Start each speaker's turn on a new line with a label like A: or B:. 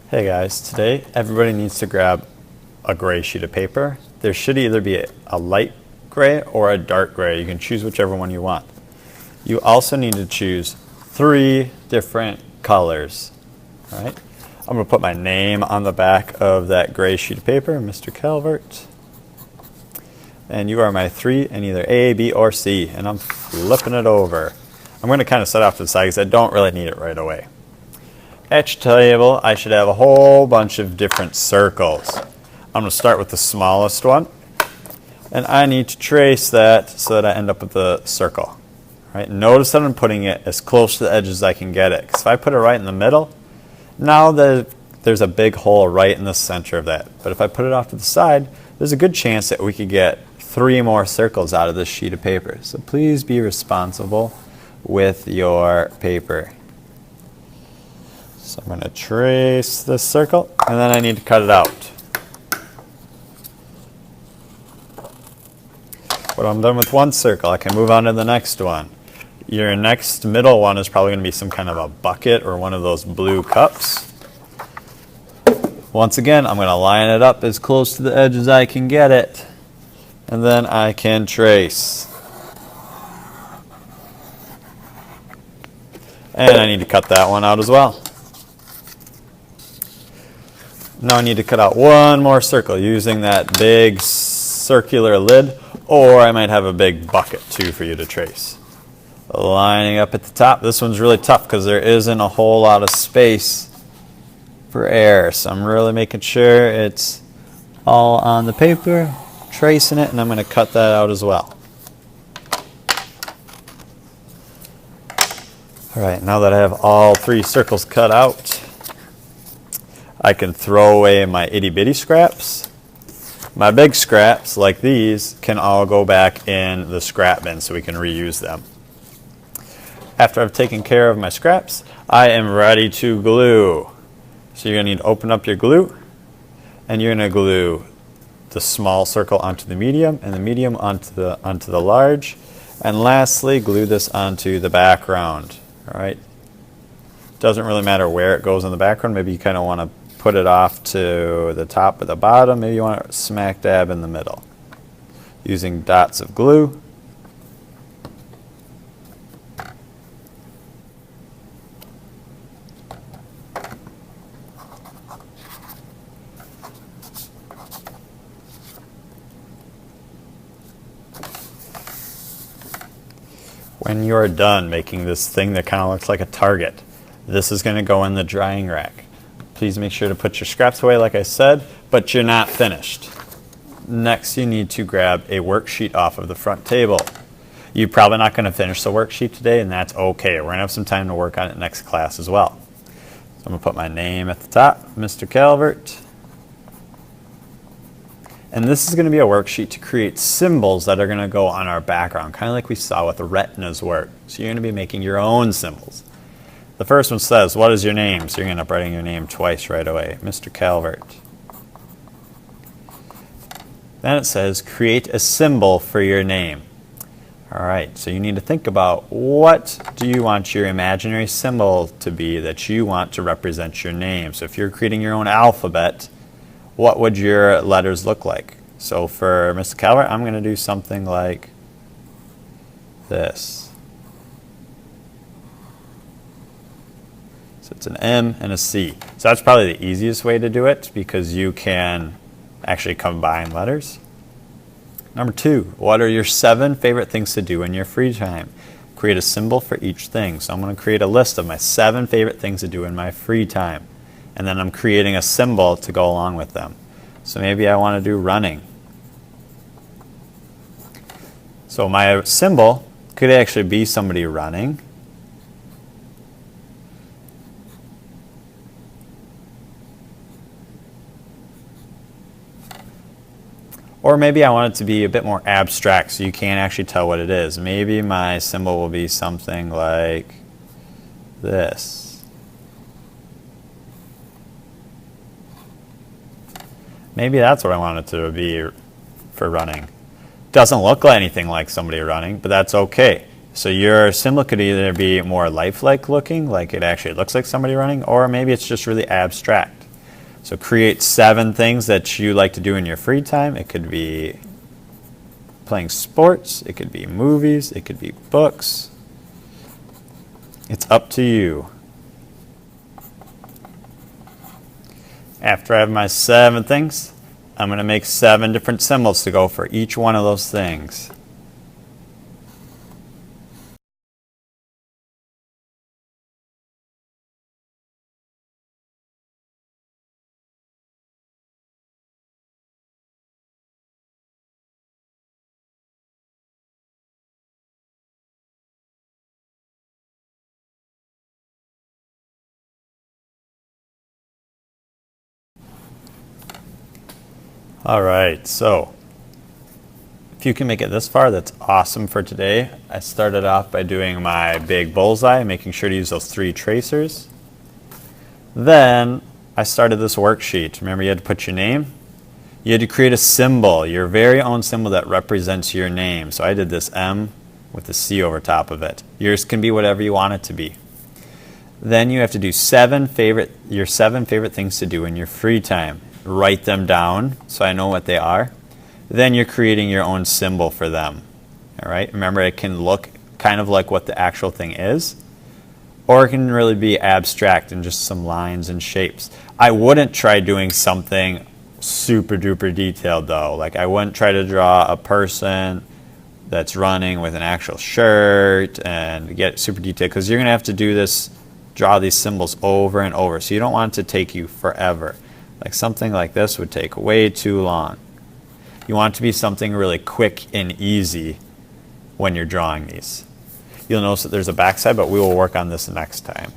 A: Hey guys, today everybody needs to grab a gray sheet of paper. There should either be a light gray or a dark gray. You can choose whichever one you want. You also need to choose 3 different colors. All right? I'm going to put my name on the back of that gray sheet of paper, Mr. Calvert. And you are my 3 in either A, B, or C. And I'm flipping it over. I'm going to kind of set off to the side because I don't really need it right away. At your table, I should have a whole bunch of different circles. I'm going to start with the smallest one, and I need to trace that so that I end up with a circle. All right? Notice that I'm putting it as close to the edge as I can get it, because if I put it right in the middle, now there's a big hole right in the center of that. But if I put it off to the side, there's a good chance that we could get 3 more circles out of this sheet of paper. So please be responsible with your paper. So I'm going to trace this circle, and then I need to cut it out. When I'm done with one circle, I can move on to the next one. Your next middle one is probably going to be some kind of a bucket or one of those blue cups. Once again, I'm going to line it up as close to the edge as I can get it, and then I can trace. And I need to cut that one out as well. Now I need to cut out one more circle using that big circular lid, or I might have a big bucket too for you to trace. Lining up at the top. This one's really tough because there isn't a whole lot of space for air. So I'm really making sure it's all on the paper, tracing it, and I'm going to cut that out as well. Alright, now that I have all 3 circles cut out, I can throw away my itty bitty scraps. My big scraps, like these, can all go back in the scrap bin so we can reuse them. After I've taken care of my scraps, I am ready to glue. So you're going to need to open up your glue, and you're going to glue the small circle onto the medium, and the medium onto the large, and lastly, glue this onto the background. All right. Doesn't really matter where it goes in the background. Maybe you kind of want to put it off to the top or the bottom. Maybe you want it smack dab in the middle. Using dots of glue. When you're done making this thing that kind of looks like a target, this is going to go in the drying rack. Please make sure to put your scraps away like I said, but you're not finished. Next, you need to grab a worksheet off of the front table. You're probably not going to finish the worksheet today, and that's okay. We're going to have some time to work on it next class as well. So I'm going to put my name at the top, Mr. Calvert. And this is going to be a worksheet to create symbols that are going to go on our background, kind of like we saw with the RETNA's work. So you're going to be making your own symbols. The first one says, what is your name? So you're going to end up writing your name twice right away, Mr. Calvert. Then it says, create a symbol for your name. All right, so you need to think about what do you want your imaginary symbol to be that you want to represent your name. So if you're creating your own alphabet, what would your letters look like? So for Mr. Calvert, I'm going to do something like this. So it's an M and a C. So that's probably the easiest way to do it because you can actually combine letters. Number 2, what are your 7 favorite things to do in your free time? Create a symbol for each thing. So I'm going to create a list of my 7 favorite things to do in my free time. And then I'm creating a symbol to go along with them. So maybe I want to do running. So my symbol could actually be somebody running. Or maybe I want it to be a bit more abstract so you can't actually tell what it is. Maybe my symbol will be something like this. Maybe that's what I want it to be for running. Doesn't look like anything like somebody running, but that's okay. So your symbol could either be more lifelike looking, like it actually looks like somebody running, or maybe it's just really abstract. So create 7 things that you like to do in your free time. It could be playing sports, it could be movies, it could be books. It's up to you. After I have my 7 things, I'm going to make 7 different symbols to go for each one of those things. All right, so if you can make it this far, that's awesome for today. I started off by doing my big bullseye, making sure to use those 3 tracers. Then I started this worksheet. Remember, you had to put your name. You had to create a symbol, your very own symbol that represents your name. So I did this M with a C over top of it. Yours can be whatever you want it to be. Then you have to do your 7 favorite things to do in your free time. Write them down so I know what they are. Then you're creating your own symbol for them. All right. Remember, it can look kind of like what the actual thing is, or it can really be abstract and just some lines and shapes. I wouldn't try doing something super duper detailed though. Like I wouldn't try to draw a person that's running with an actual shirt and get super detailed, because you're going to have to do this, draw these symbols over and over. So you don't want it to take you forever. Like something like this would take way too long. You want it to be something really quick and easy when you're drawing these. You'll notice that there's a backside, but we will work on this next time.